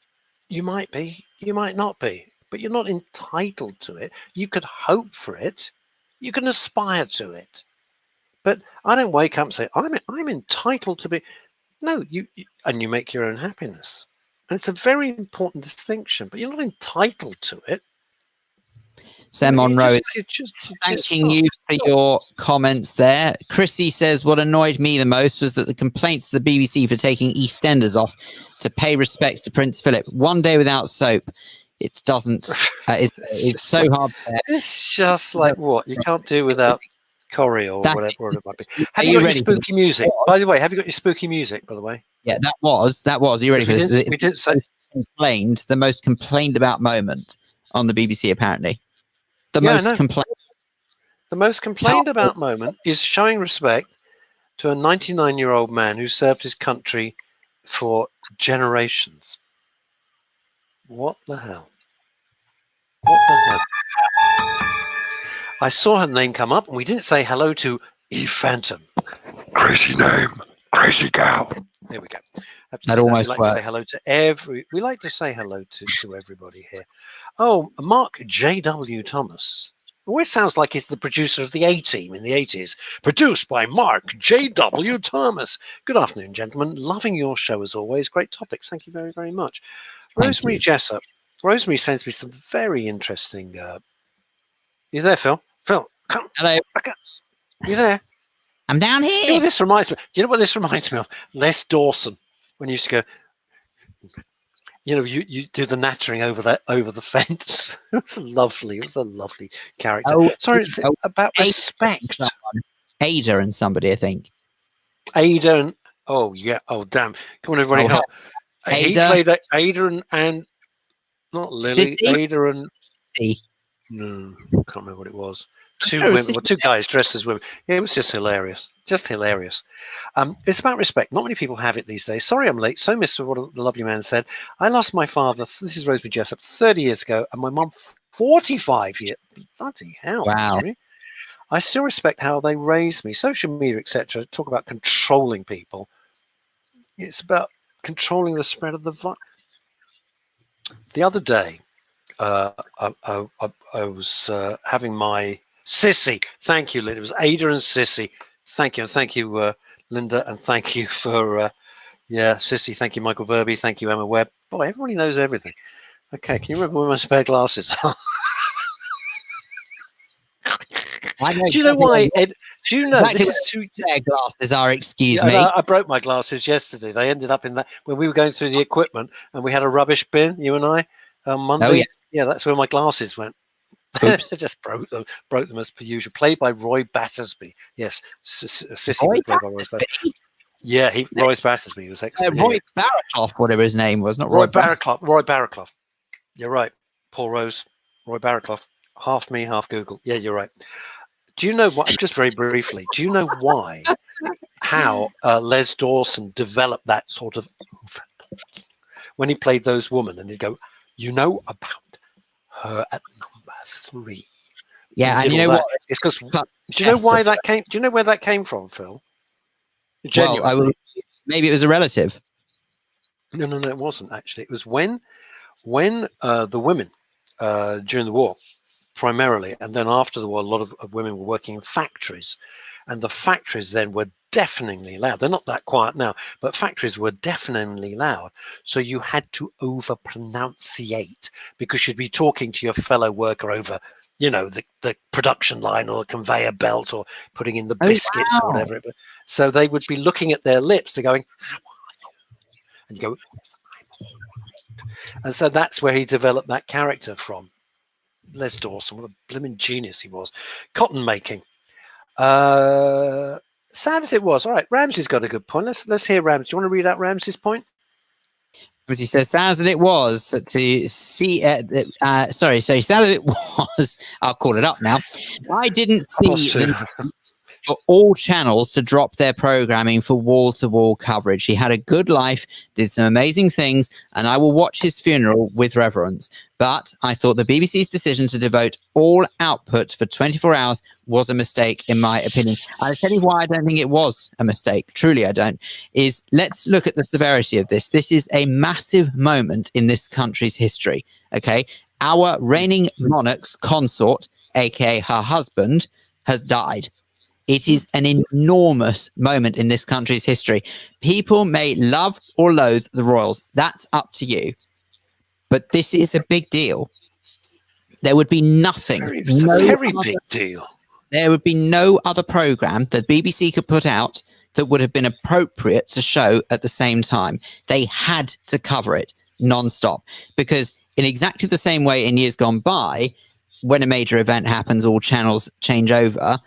You might be, you might not be, but you're not entitled to it. You could hope for it. You can aspire to it. But I don't wake up and say, I'm entitled to be. No, you make your own happiness. And it's a very important distinction, but you're not entitled to it. Sam Monroe is thanking you for your comments there. Chrissy says, what annoyed me the most was that the complaints to the BBC for taking EastEnders off to pay respects to Prince Philip. One day without soap. It doesn't. It's so hard. It's just like what? You can't do without Corrie or whatever it might be. Have you got your spooky music? By the way, have you got your spooky music, by the way? Yeah, that was. Are you ready for this? We did say the most complained about moment on the BBC, apparently. The most complained about moment is showing respect to a 99-year-old man who served his country for generations. What the hell? What the hell? I saw her name come up, and we didn't say hello to Eve Phantom. Crazy name, crazy gal. There we go. That almost we like worked. to say hello to we like to say hello to everybody here. Oh, Mark J.W. Thomas. Always sounds like he's the producer of the A-Team in the 80s. Produced by Mark J.W. Thomas. Good afternoon, gentlemen. Loving your show as always. Great topics. Thank you very, very much. Thank Rosemary you. Jessup. Rosemary sends me some very interesting. You there, Phil? Phil, come. Hello. You there? I'm down You know here. what this reminds me? You know what this reminds me of? Les Dawson, when you used to go. You know, you do the nattering over the fence. It was a lovely character. Oh, Sorry, it's about Ada respect. Ada and somebody, I think. Ada and oh yeah, oh damn! Come on, everybody, Oh, help! He Ada. played Ada and not Lily. Sissy? Ada and See. no, can't remember what it was. Two sure it was women, well, two guys dressed as women. Yeah, it was just hilarious. Just hilarious. It's about respect. Not many people have it these days. Sorry I'm late. So missed what the lovely man said. I lost my father, this is Rosemary Jessup, 30 years ago, and my mum 45 years. Bloody hell. Wow. Rosemary. I still respect how they raised me. Social media, etc. Talk about controlling people. It's about controlling the spread of the virus. The other day, I was having my Sissy. Thank you, Linda. It was Ada and Sissy. Thank you. And thank you, Linda. And thank you for, Sissy. Thank you, Michael Verby. Thank you, Emma Webb. Boy, everybody knows everything. Okay, can you remember where my spare glasses are? Do you know why, Ed? Do you know Exactly this is too... Their glasses are, excuse Yeah, me. I broke my glasses yesterday. They ended up in that when we were going through the equipment and we had a rubbish bin, you and I, on Monday. Oh, yes. Yeah, that's where my glasses went. Oops. I just broke them as per usual. Played by Roy Battersby. Yes, Sissy Roy was played by Roy Battersby. Yeah, Roy Battersby was excellent. Roy Barraclough, whatever his name was, not Roy Barraclough. Roy Barraclough. You're right. Paul Rose, Roy Barraclough. Half me, half Google. Yeah, you're right. Do you know what? Just very briefly. Do you know why? How Les Dawson developed that sort of when he played those women, and he'd go, "You know about her at number 3." Yeah, and you know what? It's because. Do you know why that came? Do you know where that came from, Phil? Genuinely. Well, maybe it was a relative. No, it wasn't actually. It was when the women during the war, primarily, and then after the war, a lot of women were working in factories, and the factories then were deafeningly loud. They're not that quiet now, but factories were deafeningly loud. So you had to over-pronunciate because you'd be talking to your fellow worker over, you know, the production line or the conveyor belt or putting in the biscuits or whatever. So they would be looking at their lips. They're going, "How are you?" And you go, "Yes, I'm all right." And so that's where he developed that character from. Les Dawson, what a blooming genius he was. Cotton making. Sad as it was. All right, Ramsey's got a good point. Let's hear Ramsey. Do you want to read out Ramsey's point? He says, sad as it was to see, sorry, sad as it was, I'll call it up now. I didn't see for all channels to drop their programming for wall-to-wall coverage. He had a good life, did some amazing things, and I will watch his funeral with reverence. But I thought the BBC's decision to devote all output for 24 hours was a mistake, in my opinion. I'll tell you why I don't think it was a mistake. Truly, I don't. Let's look at the severity of this. This is a massive moment in this country's history. Okay, our reigning monarch's consort, aka her husband, has died. It is an enormous moment in this country's history. People may love or loathe the royals. That's up to you. But this is a big deal. There would be nothing. Very big deal. There would be no other program that BBC could put out that would have been appropriate to show at the same time. They had to cover it non-stop because in exactly the same way in years gone by, when a major event happens, all channels change over.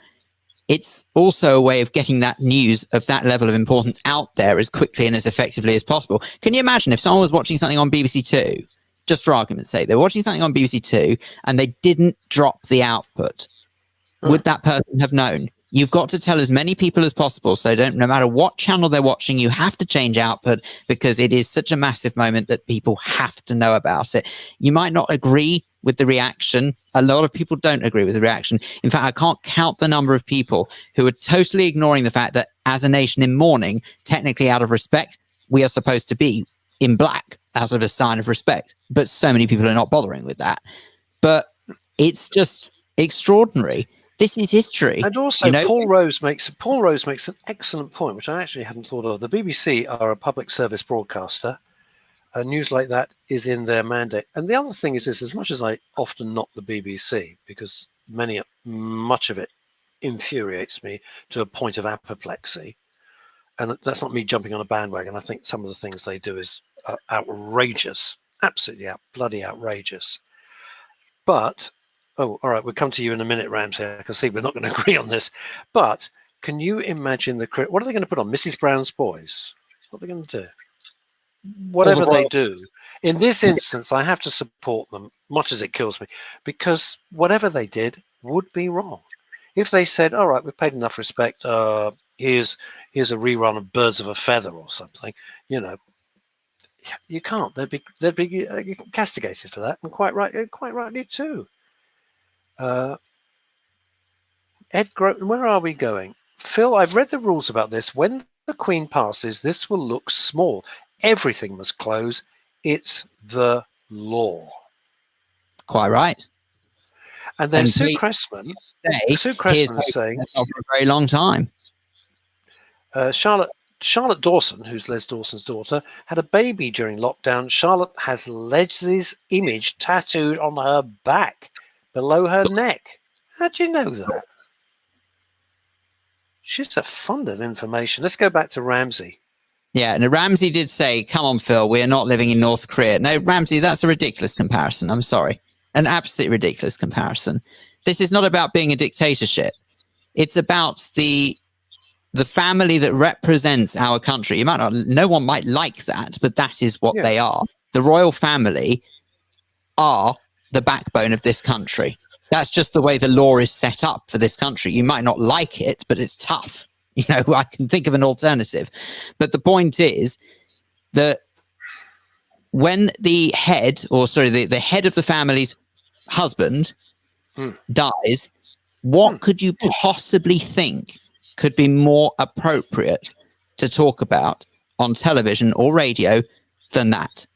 It's also a way of getting that news of that level of importance out there as quickly and as effectively as possible. Can you imagine if someone was watching something on BBC Two, just for argument's sake, they were watching something on BBC Two and they didn't drop the output? Would that person have known? You've got to tell as many people as possible. So no matter what channel they're watching, you have to change output because it is such a massive moment that people have to know about it. You might not agree with the reaction. A lot of people don't agree with the reaction. In fact, I can't count the number of people who are totally ignoring the fact that as a nation in mourning, technically out of respect, we are supposed to be in black out of a sign of respect. But so many people are not bothering with that. But it's just extraordinary. This is history. And also, Paul Rose makes an excellent point, which I actually hadn't thought of. The BBC are a public service broadcaster. News like that is in their mandate. And the other thing is this: as much as I often knock the BBC because much of it infuriates me to a point of apoplexy, and that's not me jumping on a bandwagon. I think some of the things they do is outrageous, absolutely bloody outrageous. But oh, all right, we'll come to you in a minute, Ramsey. I can see we're not going to agree on this. But can you imagine what are they going to put on? Mrs. Brown's Boys? What are they going to do? Whatever they do. In this instance, I have to support them, much as it kills me, because whatever they did would be wrong. If they said, all right, we've paid enough respect, here's a rerun of Birds of a Feather or something, you can't. They'd be castigated for that, and quite rightly too. Ed Groton, where are we going? Phil, I've read the rules about this. When the Queen passes, this will look small. Everything must close. It's the law. Quite right. And then Sue Cressman is saying for a very long time. Charlotte Dawson, who's Les Dawson's daughter, had a baby during lockdown. Charlotte has Leslie's image tattooed on her back below her neck. How do you know that? She's a fund of information. Let's go back to Ramsey. Yeah, and Ramsey did say, come on, Phil, we are not living in North Korea. No, Ramsey, that's a ridiculous comparison. I'm sorry. An absolutely ridiculous comparison. This is not about being a dictatorship. It's about the family that represents our country. No one might like that, but that is what they are. The royal family are the backbone of this country. That's just the way the law is set up for this country. You might not like it, but it's tough. I can think of an alternative. But the point is that when the head the head of the family's husband dies, what could you possibly think could be more appropriate to talk about on television or radio than that?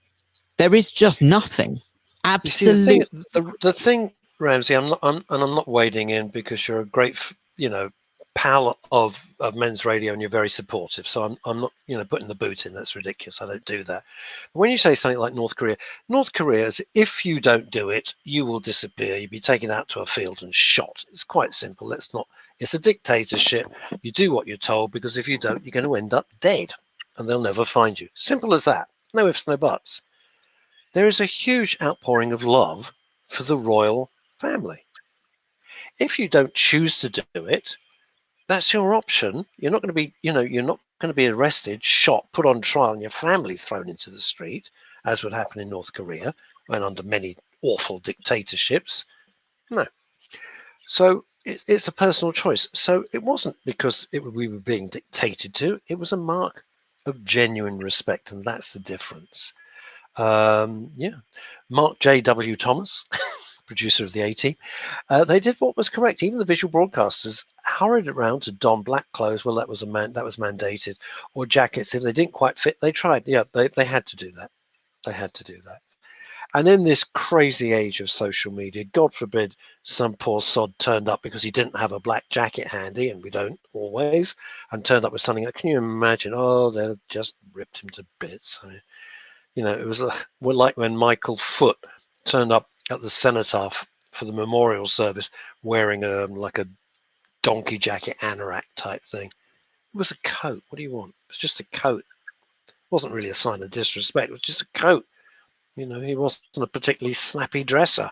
There is just nothing. Absolutely. The thing, Ramsey, I'm not wading in because you're a great, pal of men's radio and you're very supportive. So I'm not, putting the boot in. That's ridiculous. I don't do that. But when you say something like North Korea is, if you don't do it, you will disappear. You'll be taken out to a field and shot. It's quite simple. It's a dictatorship. You do what you're told, because if you don't, you're going to end up dead and they'll never find you. Simple as that. No ifs, no buts. There is a huge outpouring of love for the royal family. If you don't choose to do it, that's your option. You're not going to be, you're not going to be arrested, shot, put on trial, and your family thrown into the street, as would happen in North Korea and under many awful dictatorships. No. So it's a personal choice. So it wasn't because we were being dictated to. It was a mark of genuine respect, and that's the difference. Mark J.W. Thomas, producer of the A-Team, they did what was correct. Even the visual broadcasters hurried around to don black clothes. Well, that was mandated, or jackets. If they didn't quite fit, they tried. Yeah, they had to do that. They had to do that. And in this crazy age of social media, God forbid some poor sod turned up because he didn't have a black jacket handy, and we don't always, and turned up with something that, can you imagine? Oh, they'd just ripped him to bits. It was like when Michael Foot turned up at the cenotaph for the memorial service wearing like a donkey jacket anorak type thing. It was a coat. What do you want? It was just a coat. It wasn't really a sign of disrespect. It was just a coat. He wasn't a particularly snappy dresser.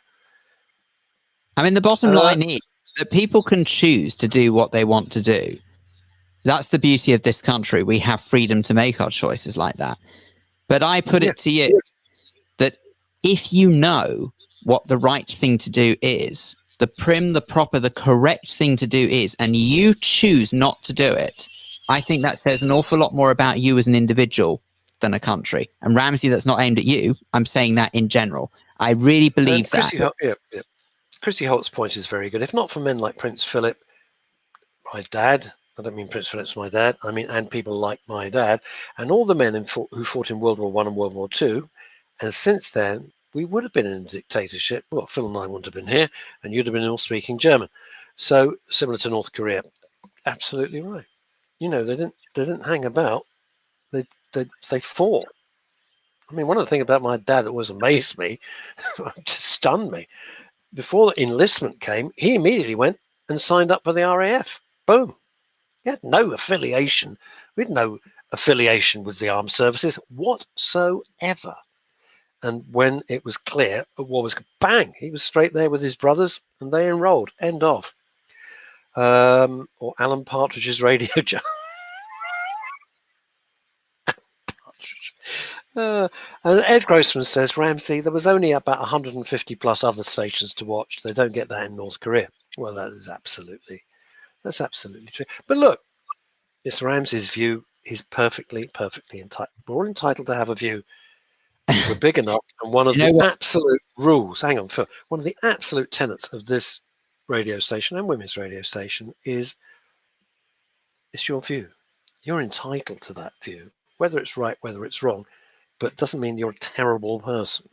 I mean, the bottom line is that people can choose to do what they want to do. That's the beauty of this country. We have freedom to make our choices like that. But I put it to you that if you know what the right thing to do is, the prim, the proper, the correct thing to do is, and you choose not to do it, I think that says an awful lot more about you as an individual than a country. And Ramsey, that's not aimed at you. I'm saying that in general. I really believe that. Chrissy Holt's point is very good. If not for men like Prince Philip, my dad, I don't mean Prince Philip's my dad, I mean, and people like my dad, and all the men who fought in World War I and World War II, and since then, we would have been in a dictatorship. Well, Phil and I wouldn't have been here, and you'd have been all speaking German. So similar to North Korea. Absolutely right. You know, they didn't hang about. They fought. I mean, one of the things about my dad that was amazed me, just stunned me. Before the enlistment came, he immediately went and signed up for the RAF. Boom. He had no affiliation. We had no affiliation with the armed services whatsoever. And when it was clear, war was bang, he was straight there with his brothers, and they enrolled. End of. Or Alan Partridge's radio joke. And Ed Grossman says, Ramsey, there was only about 150 plus other stations to watch. They don't get that in North Korea. Well, that's absolutely true. But look, it's Ramsey's view. He's perfectly entitled. We're all entitled to have a view. We're big enough. And one of the absolute rules, hang on, Phil, one of the absolute tenets of this radio station and women's radio station is it's your view. You're entitled to that view, whether it's right, whether it's wrong, but it doesn't mean you're a terrible person.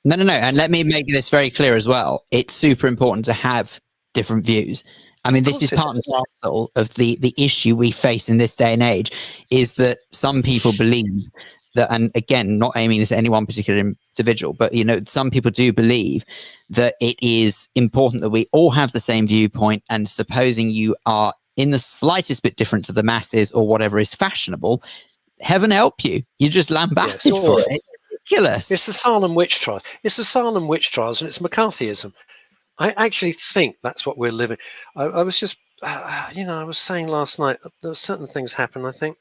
No. And let me make this very clear as well. It's super important to have different views. I mean, this is part and parcel of the issue we face in this day and age, is that some people believe that, and again, not aiming this at any one particular individual, but, you know, some people do believe that it is important that we all have the same viewpoint, and supposing you are in the slightest bit different to the masses or whatever is fashionable, heaven help you. You're just lambasted for it. It's ridiculous. It's the Salem witch trial. It's the Salem witch trials, and it's McCarthyism. I actually think that's what we're living. I was just, I was saying last night, there were certain things happen, I think.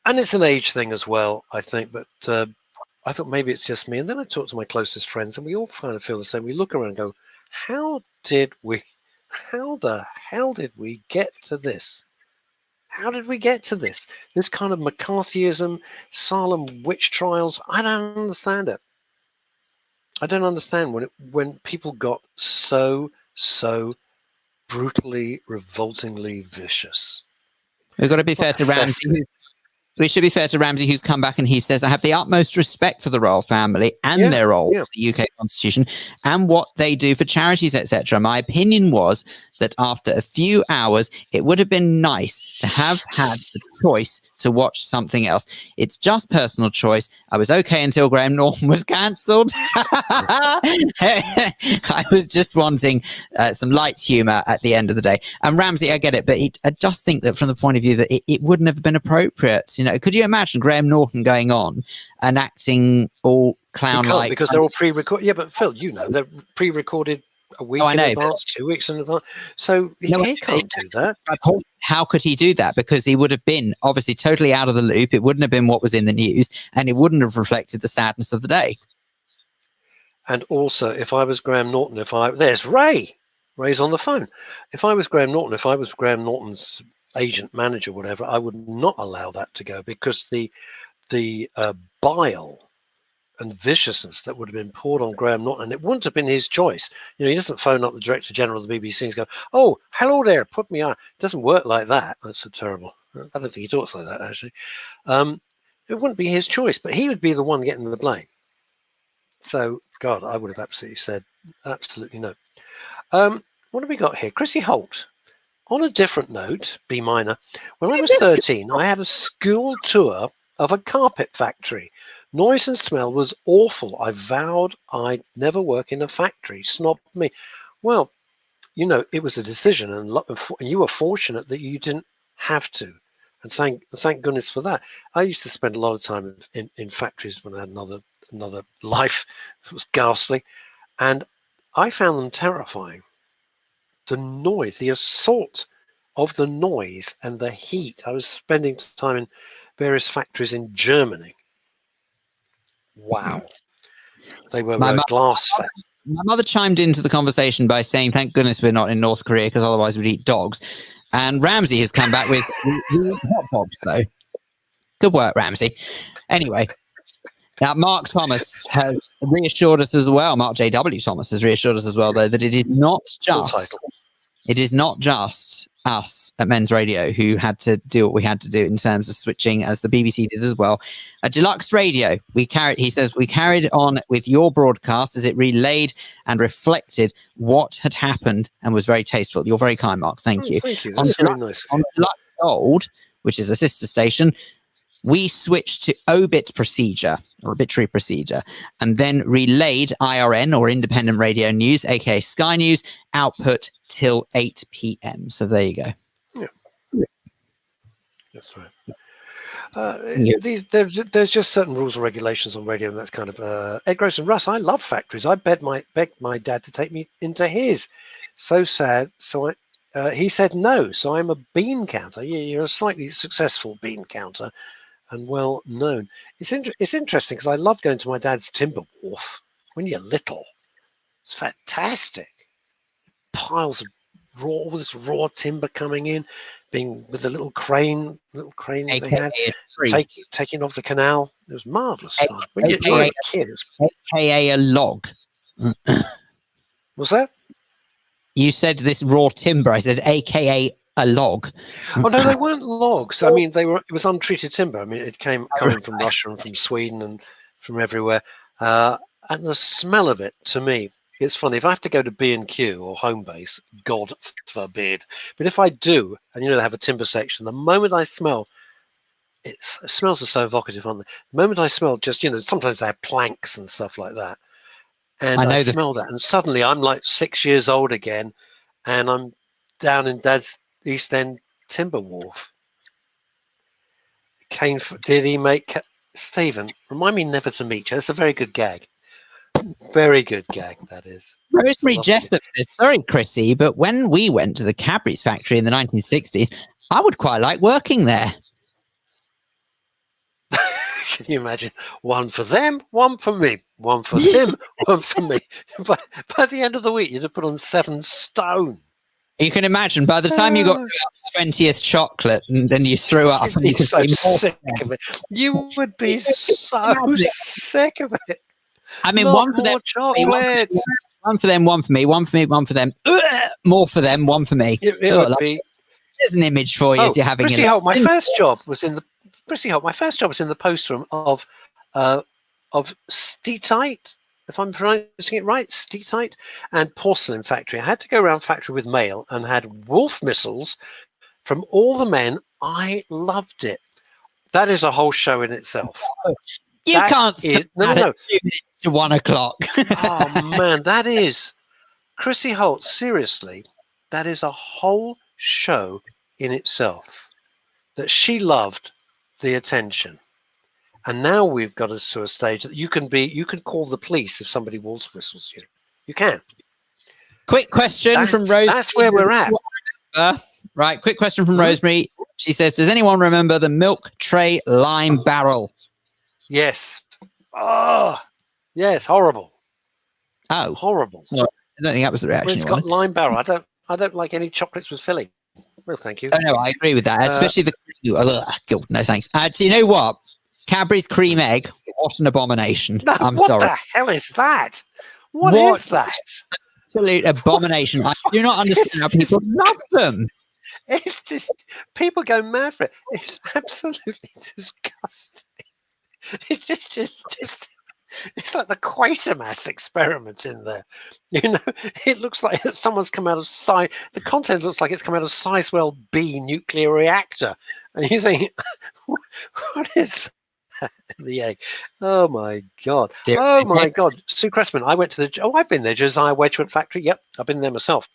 And it's an age thing as well, I think. But I thought maybe it's just me. And then I talked to my closest friends, and we all kind of feel the same. We look around and go, how the hell did we get to this? How did we get to this? This kind of McCarthyism, Salem witch trials. I don't understand it. I don't understand when people got so brutally, revoltingly vicious. We've got to be fair to Ramsey. We should be fair to Ramsey, who's come back and he says, I have the utmost respect for the royal family and their role in the UK Constitution and what they do for charities, etc. My opinion was that after a few hours, it would have been nice to have had the choice to watch something else. It's just personal choice. I was okay until Graham Norton was cancelled. I was just wanting some light humour at the end of the day. And Ramsey, I get it, but I just think that from the point of view that it wouldn't have been appropriate. You know, could you imagine Graham Norton going on and acting all clown-like? Because they're all pre-recorded. Yeah, but Phil, you know, they're pre-recorded a week in advance, 2 weeks in advance. So he can't do that. How could he do that? Because he would have been obviously totally out of the loop. It wouldn't have been what was in the news, and it wouldn't have reflected the sadness of the day. And also, if I was Graham Norton, there's Ray. Ray's on the phone. If I was Graham Norton, if I was Graham Norton's agent, manager, whatever, I would not allow that to go, because the bile and viciousness that would have been poured on Graham Norton, and it wouldn't have been his choice. You know, he doesn't phone up the Director General of the BBC and go, "Oh, hello there, put me on." It doesn't work like that. That's so terrible. I don't think he talks like that, actually. It wouldn't be his choice, but he would be the one getting the blame. So, God, I would have absolutely said, absolutely no. What have we got here? Chrissy Holt. On a different note, B minor, when I was 13, I had a school tour of a carpet factory. Noise and smell was awful. I vowed I'd never work in a factory. Snobbed me. Well, you know, it was a decision, and you were fortunate that you didn't have to. And thank goodness for that. I used to spend a lot of time in factories when I had another life that was ghastly, and I found them terrifying. The noise, the assault of the noise and the heat. I was spending time in various factories in Germany. Wow. They were glass factories. my mother chimed into the conversation by saying, "Thank goodness we're not in North Korea, because otherwise we'd eat dogs." And Ramsey has come back with "We eat hot dogs." So good work, Ramsey. Anyway, now Mark Thomas has reassured us as well. Mark J.W. Thomas has reassured us as well, though, that it is not just us at Men's Radio who had to do what we had to do in terms of switching, as the BBC did as well. At Deluxe Radio, he says we carried on with your broadcast as it relayed and reflected what had happened and was very tasteful. You're very kind, Mark. Thank you. Thank you. That's very nice. On Deluxe Gold, which is a sister station, we switched to obit procedure, or obituary procedure, and then relayed IRN, or independent radio news, aka Sky News, output till 8 p.m. So there you go. Yeah. That's right. There's just certain rules and regulations on radio, and that's kind of Ed Gross and Russ. I love factories. I begged my dad to take me into his. So sad. So he said no. So I'm a bean counter. You're a slightly successful bean counter, and well known. It's interesting because I loved going to my dad's timber wharf when you're little. It's fantastic. Piles of all this raw timber coming in, being with the little crane they had, taking off the canal. It was marvelous fun. When you're a kid, AKA a log. What's that? You said this raw timber. I said AKA a log. Oh no, they weren't logs. I mean, it was untreated timber. I mean, it coming from Russia and from Sweden and from everywhere. And the smell of it, to me, it's funny. If I have to go to B&Q or Homebase, God forbid. But if I do, and they have a timber section, the moment I smell, smells are so evocative, aren't they? The moment I smell, just sometimes they have planks and stuff like that, and I smell that, and suddenly I'm like 6 years old again, and I'm down in Dad's East End timber wharf. Kane, did he make Stephen? Remind me never to meet you. That's a very good gag. Very good gag, that is. Rosemary Jessup says, sorry, Chrissy, but when we went to the Cadbury's factory in the 1960s, I would quite like working there. Can you imagine? One for them, one for me. One for them, one for me. By the end of the week, you'd have put on 7 stone. You can imagine, by the time you got to the 20th chocolate, and then you threw up. You'd be so sick of it. You would be so sick of it. I mean, Not one for them, one for them, one for me, one for me, one for them. More for them, one for me. It would be. There's an image for you as you're having Chrissy Holt. My first job was in the post room of Steatite, if I'm pronouncing it right, Steatite, and porcelain factory. I had to go around factory with mail and had wolf missiles from all the men. I loved it. That is a whole show in itself. You can't stop at 2 minutes to 1 o'clock. Oh man, that is Chrissy Holt. Seriously, that is a whole show in itself. That she loved the attention, and now we've got us to a stage that you can call the police if somebody wolf whistles you. You can. Quick question from Rosemary. That's where we're at. Right. Quick question from Rosemary. She says, "Does anyone remember the milk tray lime barrel?" Yes. Oh, yes. Horrible. Oh, horrible. Well, I don't think that was the reaction. Well, it's got lime barrel. I don't like any chocolates with filling. Well, thank you. Oh no, I agree with that. Especially the no thanks. So you know what? Cadbury's cream egg. What an abomination. No, I'm what sorry. What the hell is that? What is that? Absolute abomination. I do not understand how people love them. It's just people go mad for it. It's absolutely disgusting. It's just it's like the Quatermass experiment in there. It looks like someone's come out of the content looks like it's come out of Sizewell B nuclear reactor. And you think, what is that in the egg? Oh my God. Oh my God. Sue Cressman, I went to I've been there, Josiah Wedgwood factory. Yep, I've been there myself.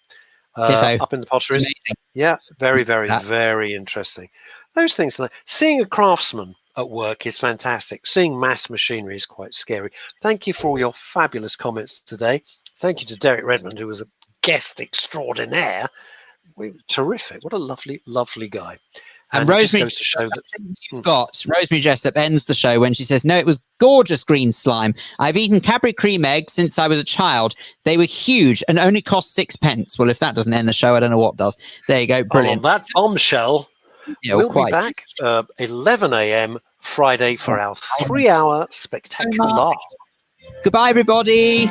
Up in the potteries. Amazing. Yeah, very, very, very interesting. Those things, seeing a craftsman at work is fantastic. Seeing mass machinery is quite scary. Thank you for all your fabulous comments today. Thank you to Derek Redmond, who was a guest extraordinaire. Terrific. What a lovely, lovely guy. And it just Rosemary, goes to show that you've got Rosemary Jessup ends the show when she says, "No, it was gorgeous green slime. I've eaten Cadbury cream eggs since I was a child. They were huge and only cost 6p." Well, if that doesn't end the show, I don't know what does. There you go, brilliant. on that bombshell, Yeah, we'll quite. be back 11 a.m. Friday for our 3-hour spectacular laugh. Goodbye, everybody.